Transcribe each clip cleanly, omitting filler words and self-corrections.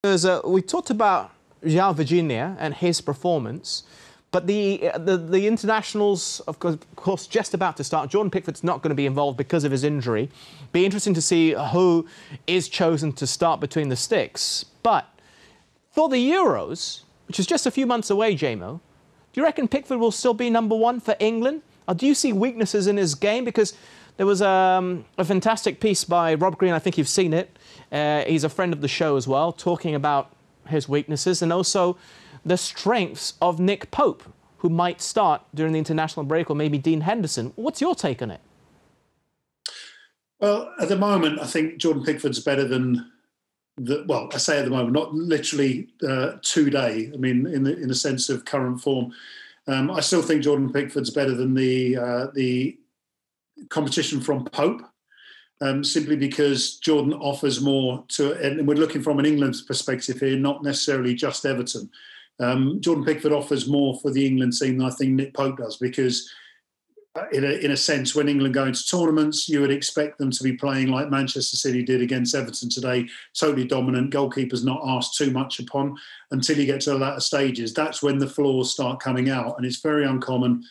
We talked about João Virginia and his performance, but the internationals, of course, just about to start. Jordan Pickford's not going to be involved because of his injury. Be interesting to see who is chosen to start between the sticks. But for the Euros, which is just a few months away, JMO, do you reckon Pickford will still be #1 for England? Or do you see weaknesses in his game? Because there was a fantastic piece by Rob Green, I think you've seen it. He's a friend of the show as well, talking about his weaknesses and also the strengths of Nick Pope, who might start during the international break, or maybe Dean Henderson. What's your take on it? Well, at the moment, I think Jordan Pickford's better than well, I say at the moment, not literally today. I mean, in the sense of current form, I still think Jordan Pickford's better than the competition from Pope. Simply because Jordan offers more to, and we're looking from an England perspective here, not necessarily just Everton. Jordan Pickford offers more for the England team than I think Nick Pope does, because in a sense, when England go into tournaments, you would expect them to be playing like Manchester City did against Everton today, totally dominant, goalkeepers not asked too much upon until you get to the latter stages. That's when the flaws start coming out, and it's very uncommon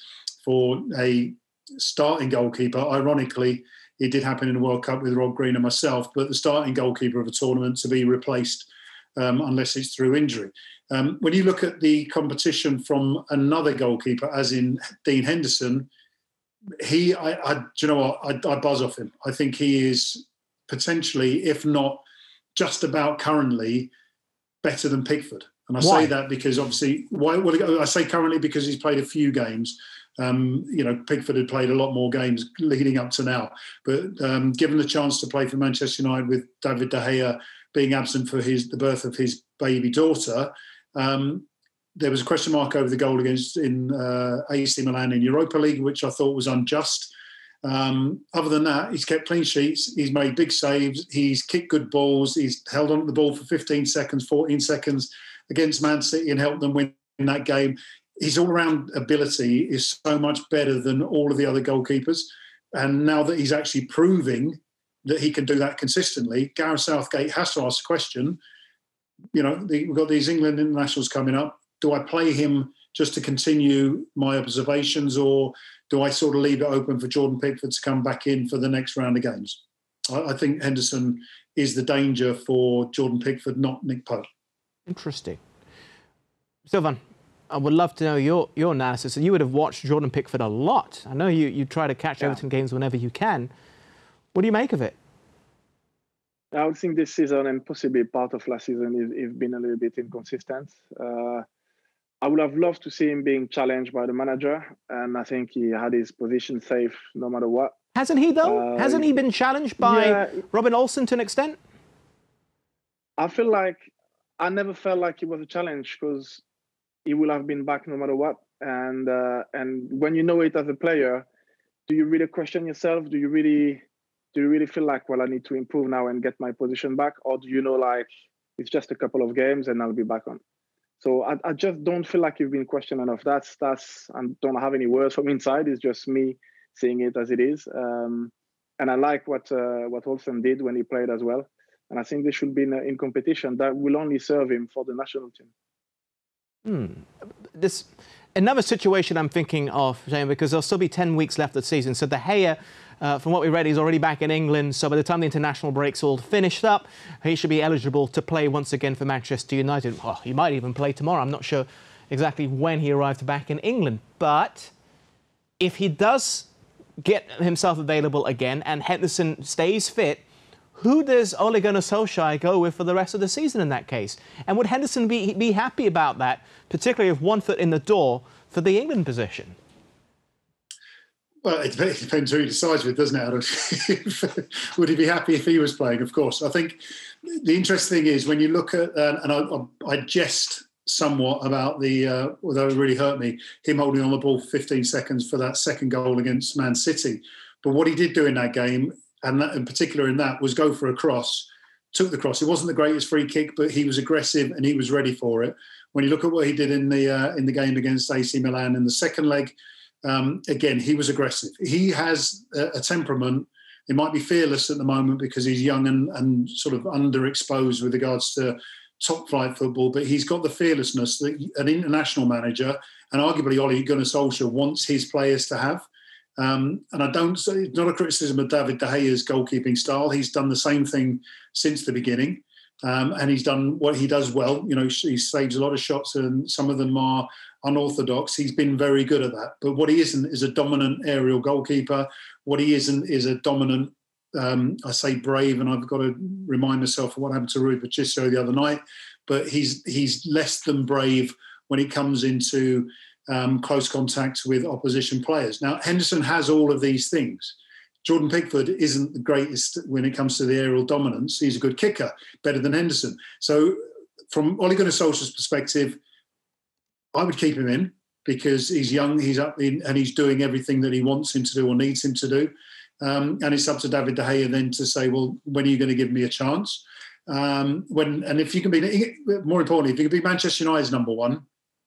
for a starting goalkeeper, ironically. It did happen in the World Cup with Rob Green and myself, but the starting goalkeeper of a tournament to be replaced unless it's through injury. When you look at the competition from another goalkeeper, as in Dean Henderson, do you know what? I buzz off him. I think he is potentially, if not just about currently, better than Pickford. And I say that because obviously, I say currently because he's played a few games. Pickford had played a lot more games leading up to now. But given the chance to play for Manchester United with David De Gea being absent for the birth of his baby daughter, there was a question mark over the goal in AC Milan in Europa League, which I thought was unjust. Other than that, he's kept clean sheets. He's made big saves. He's kicked good balls. He's held on to the ball for 15 seconds, 14 seconds against Man City and helped them win that game. His all-round ability is so much better than all of the other goalkeepers. And now that he's actually proving that he can do that consistently, Gareth Southgate has to ask the question, we've got these England internationals coming up. Do I play him just to continue my observations, or do I sort of leave it open for Jordan Pickford to come back in for the next round of games? I think Henderson is the danger for Jordan Pickford, not Nick Pope. Interesting. Sylvain, I would love to know your analysis. You would have watched Jordan Pickford a lot. I know you try to catch Everton games whenever you can. What do you make of it? I would think this season, and possibly part of last season, he's been a little bit inconsistent. I would have loved to see him being challenged by the manager, and I think he had his position safe no matter what. Hasn't he, though? Hasn't he been challenged by Robin Olsen to an extent? I feel like I never felt like it was a challenge, because he will have been back no matter what. And when you know it as a player, do you really question yourself? Do you really feel like, well, I need to improve now and get my position back? Or do you know, like, it's just a couple of games and I'll be back on? So I just don't feel like you've been questioned enough. That's I don't have any words from inside. It's just me seeing it as it is. And I like what Olsen did when he played as well. And I think they should be in competition. That will only serve him for the national team. This another situation I'm thinking of, James, because there'll still be 10 weeks left of the season. So De Gea, from what we read, he's already back in England. So by the time the international break's all finished up, he should be eligible to play once again for Manchester United. Well, he might even play tomorrow. I'm not sure exactly when he arrived back in England. But if he does get himself available again and Henderson stays fit, who does Ole Gunnar Solskjaer go with for the rest of the season in that case? And would Henderson be happy about that, particularly with one foot in the door for the England position? Well, it depends who he decides with, doesn't it, Adam? Would he be happy if he was playing? Of course. I think the interesting thing is when you look at, and I jest somewhat about although it really hurt me, him holding on the ball for 15 seconds for that second goal against Man City. But what he did do in that game, and that, in particular in that, was go for a cross, took the cross. It wasn't the greatest free kick, but he was aggressive and he was ready for it. When you look at what he did in the game against AC Milan in the second leg, again, he was aggressive. He has a temperament. He might be fearless at the moment because he's young and sort of underexposed with regards to top-flight football, but he's got the fearlessness that an international manager, and arguably Ole Gunnar Solskjaer, wants his players to have. And it's not a criticism of David De Gea's goalkeeping style. He's done the same thing since the beginning. And he's done what he does well. You know, he saves a lot of shots, and some of them are unorthodox. He's been very good at that. But what he isn't is a dominant aerial goalkeeper. What he isn't is a dominant, I say brave, and I've got to remind myself of what happened to Rui Patricio the other night. But he's less than brave when it comes into close contact with opposition players. Now, Henderson has all of these things. Jordan Pickford isn't the greatest when it comes to the aerial dominance. He's a good kicker, better than Henderson. So from Ole Gunnar Solskjaer's perspective, I would keep him in because he's young, he's up in, and he's doing everything that he wants him to do or needs him to do. And it's up to David De Gea then to say, well, when are you going to give me a chance? If you can be, more importantly, if you can be Manchester United's number one,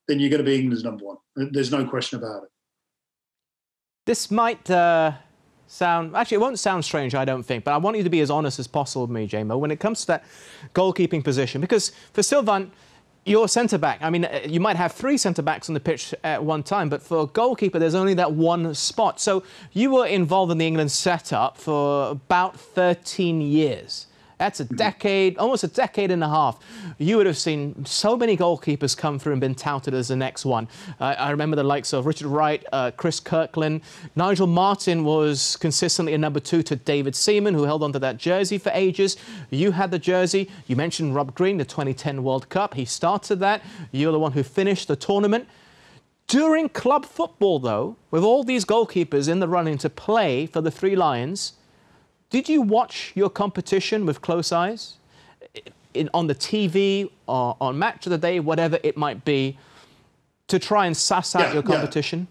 then you're going to be England's number one. There's no question about it. This might actually, it won't sound strange, I don't think, but I want you to be as honest as possible with me, Jamo, when it comes to that goalkeeping position. Because for Sylvain, you're centre-back. I mean, you might have 3 centre-backs on the pitch at one time, but for a goalkeeper, there's only that one spot. So you were involved in the England setup for about 13 years. That's a decade, almost a decade and a half. You would have seen so many goalkeepers come through and been touted as the next one. I remember the likes of Richard Wright, Chris Kirkland. Nigel Martin was consistently a number 2 to David Seaman, who held onto that jersey for ages. You had the jersey. You mentioned Rob Green, the 2010 World Cup. He started that. You're the one who finished the tournament. During club football, though, with all these goalkeepers in the running to play for the Three Lions, did you watch your competition with close eyes? On the TV, or on Match of the Day, whatever it might be, to try and suss out your competition?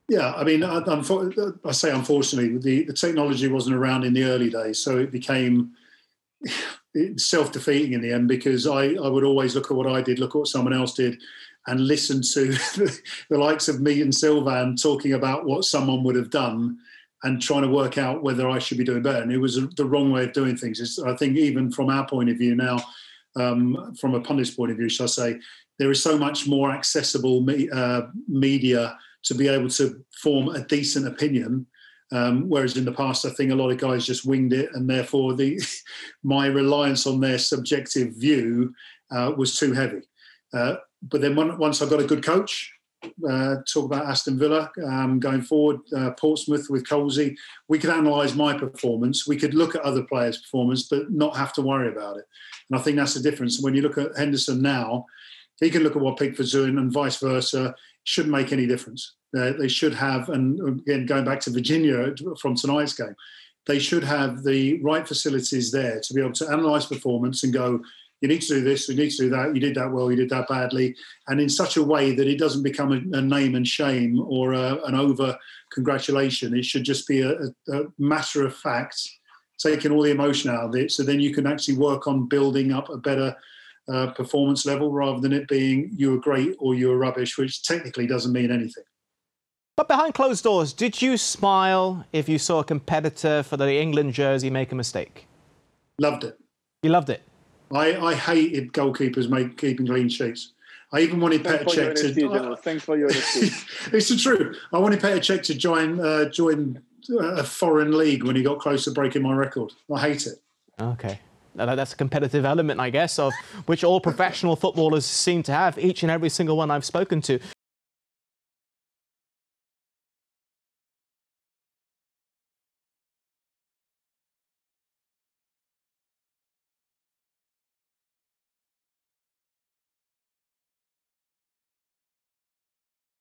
Yeah, I mean, I say unfortunately, the technology wasn't around in the early days, so it became self-defeating in the end, because I would always look at what I did, look at what someone else did, and listen to the likes of me and Sylvain talking about what someone would have done, and trying to work out whether I should be doing better. And it was the wrong way of doing things. I think even from our point of view now, from a pundit's point of view, shall I say, there is so much more accessible media to be able to form a decent opinion, whereas in the past, I think a lot of guys just winged it, and therefore my reliance on their subjective view was too heavy. But then once I got a good coach, talk about Aston Villa going forward, Portsmouth with Colsey, we could analyse my performance, we could look at other players' performance, but not have to worry about it. And I think that's the difference. When you look at Henderson now, he can look at what Pickford's doing and vice versa. It shouldn't make any difference. They should have, and again, going back to Virginia from tonight's game, they should have the right facilities there to be able to analyse performance and go, you need to do this, you need to do that, you did that well, you did that badly, and in such a way that it doesn't become a name and shame or an over-congratulation. It should just be a matter of fact, taking all the emotion out of it, so then you can actually work on building up a better performance level, rather than it being you were great or you were rubbish, which technically doesn't mean anything. But behind closed doors, did you smile if you saw a competitor for the England jersey make a mistake? Loved it. You loved it? I hated goalkeepers keeping clean sheets. I even wanted Petr Cech to... Thanks for your honesty. It's the truth. I wanted Petr Cech to join a foreign league when he got close to breaking my record. I hate it. OK. That's a competitive element, I guess, of which all professional footballers seem to have, each and every single one I've spoken to.